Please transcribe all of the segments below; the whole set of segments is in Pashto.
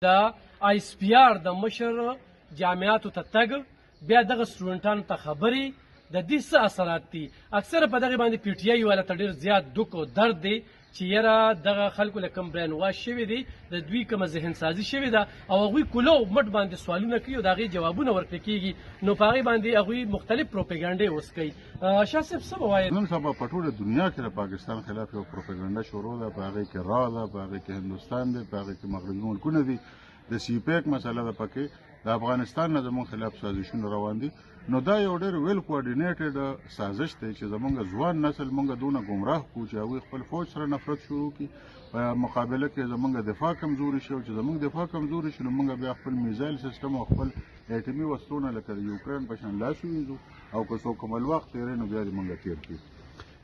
د ایس پی آر د مشر جامعاتو ته تګ بیا دغه سټوډنټانو ته خبرې د دې څه اثرات دي. اکثره په دغې باندې پی ټي آی والا ته ډېر زیات دک او درد دی چې یاره دغه خلکو له کوم برین واش شوي دي، د دوی کومه ذهن سازي شوې ده او هغوی کولو مټ باندې سوالونه کوي او د هغې جوابونه ورکړل کېږي، نو په هغې باندې هغوی مختلف پروپیګنډې اوس کوي. شاه صاحب څه به وایي؟ نن سبا په ټوله دنیا کې د پاکستان خلاف یو پروپیګنډه شروع ده، په هغې کې را ده، په هغې کې هندوستان دی، په هغې کې مغربي ملکونه دي، د سی پیک مسله ده، پکې د افغانستان نه زموږ خلاف سازشونه روان دي. نو دا یو ډېر ویل کوارډینیټډ سازش دی چې زموږ ځوان نسل موږ دونه ګمراه کړو چې هغوی خپل فوج سره نفرت شروع کړي، په مقابله کې زموږ دفاع کمزوري شي، او چې زموږ دفاع کمزوري شي نو موږ بیا خپل میزایل سیسټم او خپل ایټمي وسلونه لکه د یوکرین په شان لاس ووینځو، او که څوک کومل وخت تېروي نو بیا دې موږ تېر کړي.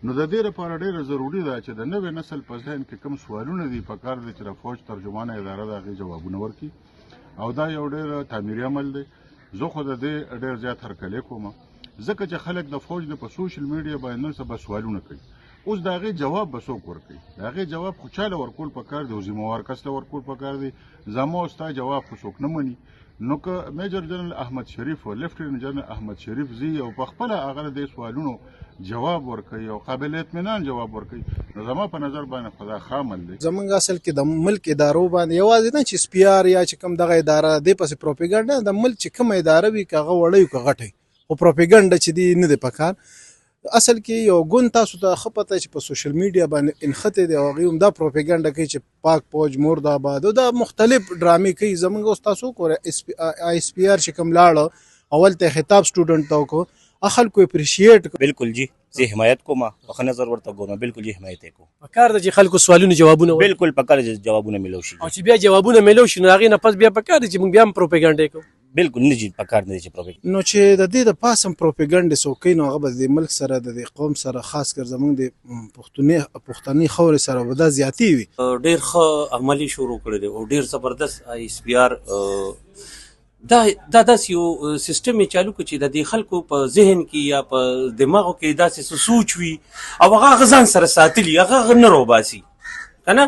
نو د دې لپاره ډېره ضروري ده چې د نوې نسل په ذهن کې کوم سوالونه دي پکار دی چې د فوج ترجمانه اداره د هغې جوابونه ورکړي، او دا یو ډېر تعمیري عمل دی. زه خو د دې ډېر زیات هرکلی کوم ځکه چې خلک د فوج د په سوشل میډیا باندې نن سبا سوالونه کوي، اوس د هغې جواب به څوک ورکوي؟ د هغې جواب خو چا له ورکول پکار دی، او ذمهوار کس له ورکول پکار دی. زما او ستا جواب خو څوک نه مني. نو که میجر جنرال احمد شریف او لیفټیننټ جنرال احمد شریف زی او په خپله هغه د دې سوالونو جواب ورکوي او قابل اطمینان جواب ورکوي، نو زما په نظر باندې خو دا ښه عمل دی. زمونږ اصل کې د ملک ادارو باندې یوازې نه چې سپی آر یا چې کوم دغه اداره دې پسې پروپیګنډه د ملک چې کومه اداره وي که هغه وړی که غټی، خو پروپیګنډه چې دی نه دی پکار. اصل کې یو ګوند تاسو ته ښه پته چې په سوشل میډیا باندې انښتی دی او هغوی هم دا پروپیګنډه کوي چې پاک فوج مرد آباد او دا مختلف ډرامې کوي. زمونږ اوس تاسو وګورئ ایس پی آر چې کوم لاړه اول ته خطاب سټوډنټ ته وکړو، خلکو اپریشیټ کړ. بالکل جی زه حمایت کوم، په ښه نظر ورته ګورم، بالکل جی حمایت یې کوم. پکار ده چې خلکو سوالونه جوابونه بالکل پکار دی چې جوابونه میلو شي، او چې بیا جوابونه میلو شي نو هغې نه پس بیا پکار دی چې موږ بیا هم پروپیګنډې کوو. بالکل نه جی پکار نه دی چې پروپیګنډ. نو چې د دې د پاسه پروپیګنډې څوک کوي نو هغه به د ملک سره د دې قوم سره خاص کر زمونږ د پښتني خاورې سره به دا زیاتې وي. ډېر ښه عملي شروع کړی دی او ډېر زبردست ایس پی آر دا داسې یو سیسټم یې چالو کړو چې د دې خلکو په ذهن کې یا په دماغو کې داسې څه سوچ وي او هغه ځان سره ساتلي، هغه نه روباسي که نه،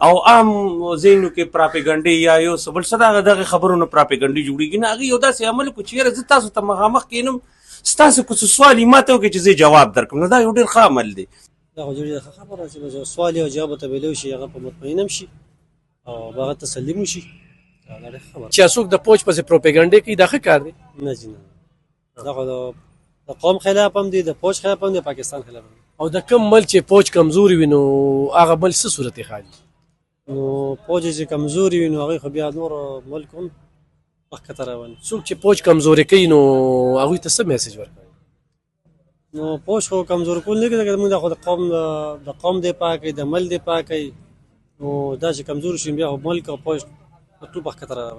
او عام ذهنو کې پراپیګنډې یا یو څه بل څه دغه خبرونو پراپیګنډې جوړېږي نه، هغې یو داسې عمل کړو چې یاره زه تاسو ته مخامخ کښېنم، ستاسو که څه سوال یې ما ته وکړي چې زه جواب درکړم، نو دا یو ډېر ښه عمل دی. دا خو ډېره ښه خبره چې سوال یې او جواب ورته میلو شي، هغه په مطمئن هم شي او هغه تسلي هم وشي. چې څوک د فوج پسې پروپیګنډې کوي دا ښه کار دی؟ نه جي نه، دا خو د قوم خلاف هم دی، د فوج خلاف هم دی، پاکستان خلاف هم دی. او د کوم ملک چې فوج کمزوري وي نو هغه ملک څه صورت خالي؟ نو فوج چې کمزوري وي نو هغوی خو بیا نور ملک هم مخکته روان. څوک چې فوج کمزوري کوي نو هغوی ته څه میسج ورکوي؟ نو فوج خو کمزوري کول نه کوي، موږ خو د قوم دفاع کوي، د ملک دفاع کوي، نو دا چې کمزوري شي بیا خو ملک او فوج ټول مخکته روان.